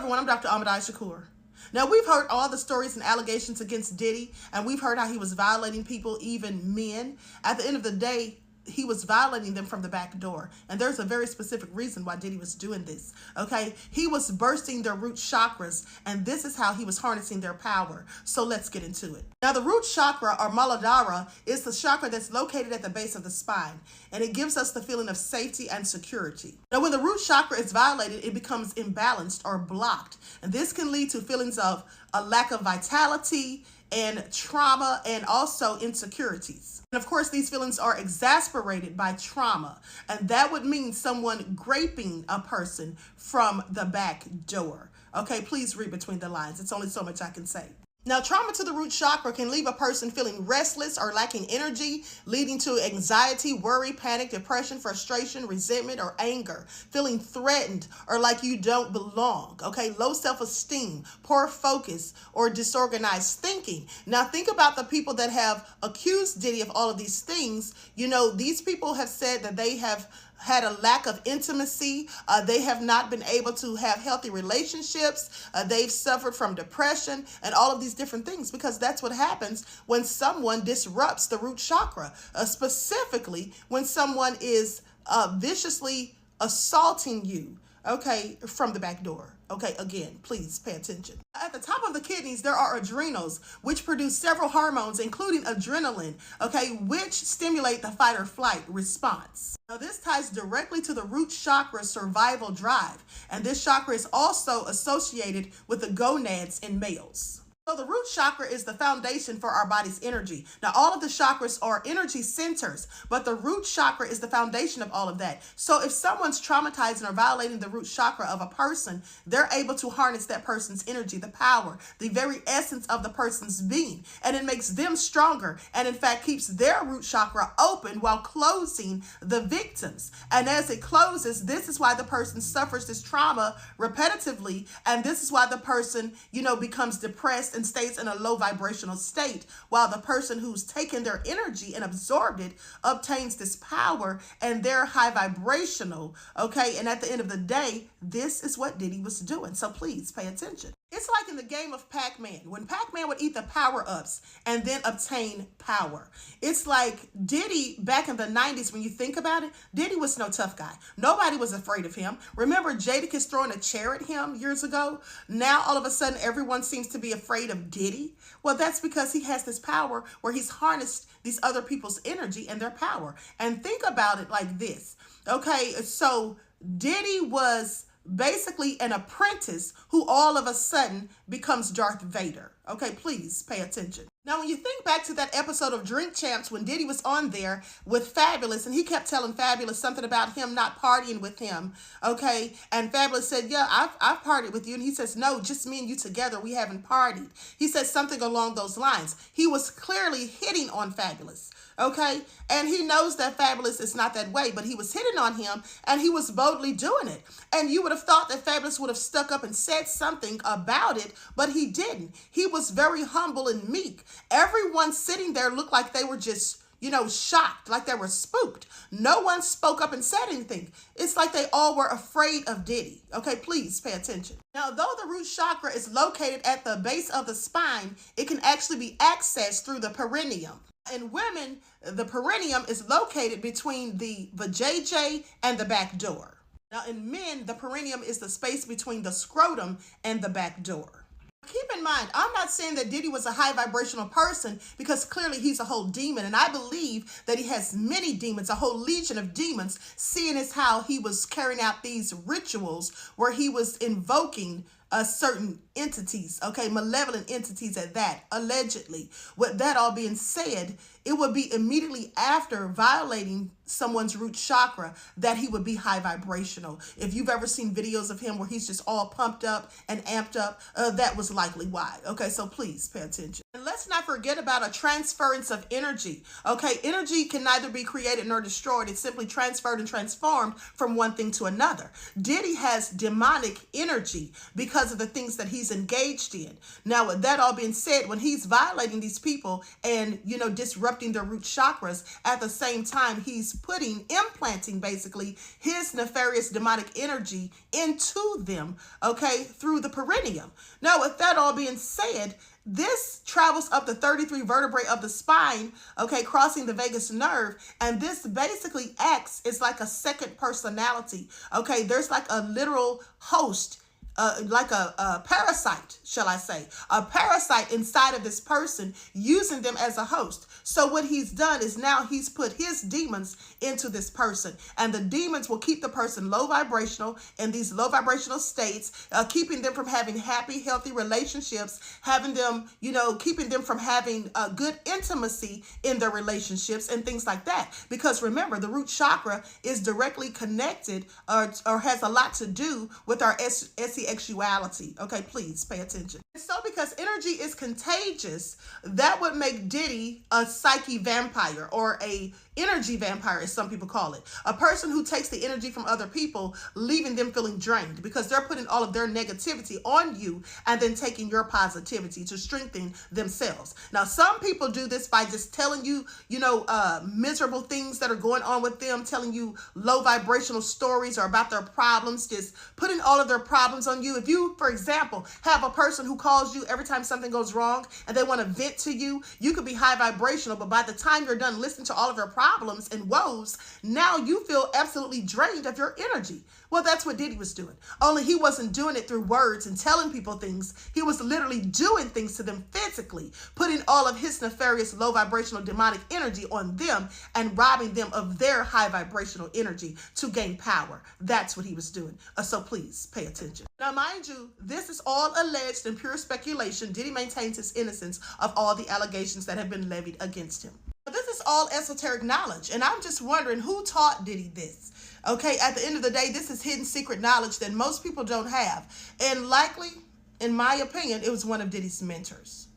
everyone, I'm Dr. Shakur. Now, we've heard all the stories and allegations against Diddy, and we've heard how he was violating people, even men. At the end of the day, he was violating them from the back door. And there's a very specific reason why Diddy was doing this, okay? He was bursting their root chakras, and this is how he was harnessing their power. So let's get into it. Now, the root chakra, or Muladhara, is the chakra that's located at the base of the spine, and it gives us the feeling of safety and security. Now, when the root chakra is violated, it becomes imbalanced or blocked, and this can lead to feelings of a lack of vitality and trauma, and also insecurities. And of course, these feelings are exasperated by trauma, and that would mean someone graping a person from the back door. Okay, please read between the lines. It's only so much I can say. Now, trauma to the root chakra can leave a person feeling restless or lacking energy, leading to anxiety, worry, panic, depression, frustration, resentment, or anger, feeling threatened or like you don't belong, okay? Low self-esteem, poor focus, or disorganized thinking. Now, think about the people that have accused Diddy of all of these things. You know, these people have said that they have had a lack of intimacy. They have not been able to have healthy relationships. They've suffered from depression and all of these different things, because that's what happens when someone disrupts the root chakra, specifically when someone is viciously assaulting you, okay, from the back door. Okay, again, please pay attention. At the top of the kidneys, there are adrenals, which produce several hormones, including adrenaline, okay, which stimulate the fight or flight response. Now, this ties directly to the root chakra's survival drive, and this chakra is also associated with the gonads in males. So the root chakra is the foundation for our body's energy. Now, all of the chakras are energy centers, but the root chakra is the foundation of all of that. So if someone's traumatizing or violating the root chakra of a person, they're able to harness that person's energy, the power, the very essence of the person's being, and it makes them stronger, and in fact keeps their root chakra open while closing the victims. And as it closes, this is why the person suffers this trauma repetitively, and this is why the person, you know, becomes depressed and stays in a low vibrational state, while the person who's taken their energy and absorbed it obtains this power, and they're high vibrational, okay? And at the end of the day, this is what Diddy was doing. So please pay attention. It's like in the game of Pac-Man, when Pac-Man would eat the power-ups and then obtain power. It's like Diddy back in the 90s, when you think about it, Diddy was no tough guy. Nobody was afraid of him. Remember Jadakiss throwing a chair at him years ago? Now all of a sudden everyone seems to be afraid of Diddy. Well, that's because he has this power where he's harnessed these other people's energy and their power. And think about it like this, okay? So Diddy was basically an apprentice who all of a sudden becomes Darth Vader. Okay, please pay attention. Now, when you think back to that episode of Drink Champs when Diddy was on there with Fabulous, and he kept telling Fabulous something about him not partying with him, okay? And Fabulous said, yeah, I've partied with you. And he says, no, just me and you together, we haven't partied. He said something along those lines. He was clearly hitting on Fabulous, okay? And he knows that Fabulous is not that way, but he was hitting on him, and he was boldly doing it. And you would have thought that Fabulous would have stuck up and said something about it, but he didn't. He was very humble and meek. Everyone sitting there looked like they were just, you know, shocked, like they were spooked. No one spoke up and said anything. It's like they all were afraid of Diddy. Okay, please pay attention. Now, though the root chakra is located at the base of the spine, it can actually be accessed through the perineum. In women, the perineum is located between the vajayjay and the back door. Now, in men, the perineum is the space between the scrotum and the back door. Keep in mind, I'm not saying that Diddy was a high vibrational person, because clearly he's a whole demon. And I believe that he has many demons, a whole legion of demons, seeing as how he was carrying out these rituals where he was invoking certain entities, okay, malevolent entities at that, allegedly. With that all being said, it would be immediately after violating someone's root chakra that he would be high vibrational. If you've ever seen videos of him where he's just all pumped up and amped up, that was likely why. Okay, so please pay attention. And let's not forget about a transference of energy. Okay, energy can neither be created nor destroyed. It's simply transferred and transformed from one thing to another. Diddy has demonic energy because of the things that he's engaged in. Now, with that all being said, when he's violating these people and, disrupting their root chakras, at the same time, he's implanting basically his nefarious demonic energy into them, okay, through the perineum. Now, with that all being said, this travels up the 33 vertebrae of the spine, okay, crossing the vagus nerve. And this basically acts as like a second personality, okay? There's like a literal host, like a parasite, shall I say, a parasite inside of this person, using them as a host. So what he's done is now he's put his demons into this person, and the demons will keep the person low vibrational in these low vibrational states, keeping them from having happy, healthy relationships, having them, keeping them from having good intimacy in their relationships and things like that. Because remember, the root chakra is directly connected or has a lot to do with our sexuality. Okay, please pay attention. So because energy is contagious, that would make Diddy a psyche vampire, or a energy vampire, as some people call it. A person who takes the energy from other people, leaving them feeling drained because they're putting all of their negativity on you and then taking your positivity to strengthen themselves. Now, some people do this by just telling you, miserable things that are going on with them, telling you low vibrational stories or about their problems, just putting all of their problems on you. If you, for example, have a person who calls you every time something goes wrong and they want to vent to you, you could be high vibrational, but by the time you're done listening to all of their problems and woes, now you feel absolutely drained of your energy. Well, that's what Diddy was doing. Only he wasn't doing it through words and telling people things. He was literally doing things to them physically, putting all of his nefarious low vibrational demonic energy on them and robbing them of their high vibrational energy to gain power. That's what he was doing. So please pay attention. Now, mind you, this is all alleged and pure speculation. Diddy maintains his innocence of all the allegations that have been levied against him. This is all esoteric knowledge, and I'm just wondering who taught Diddy this. Okay, at the end of the day, this is hidden secret knowledge that most people don't have. And likely, in my opinion, it was one of Diddy's mentors.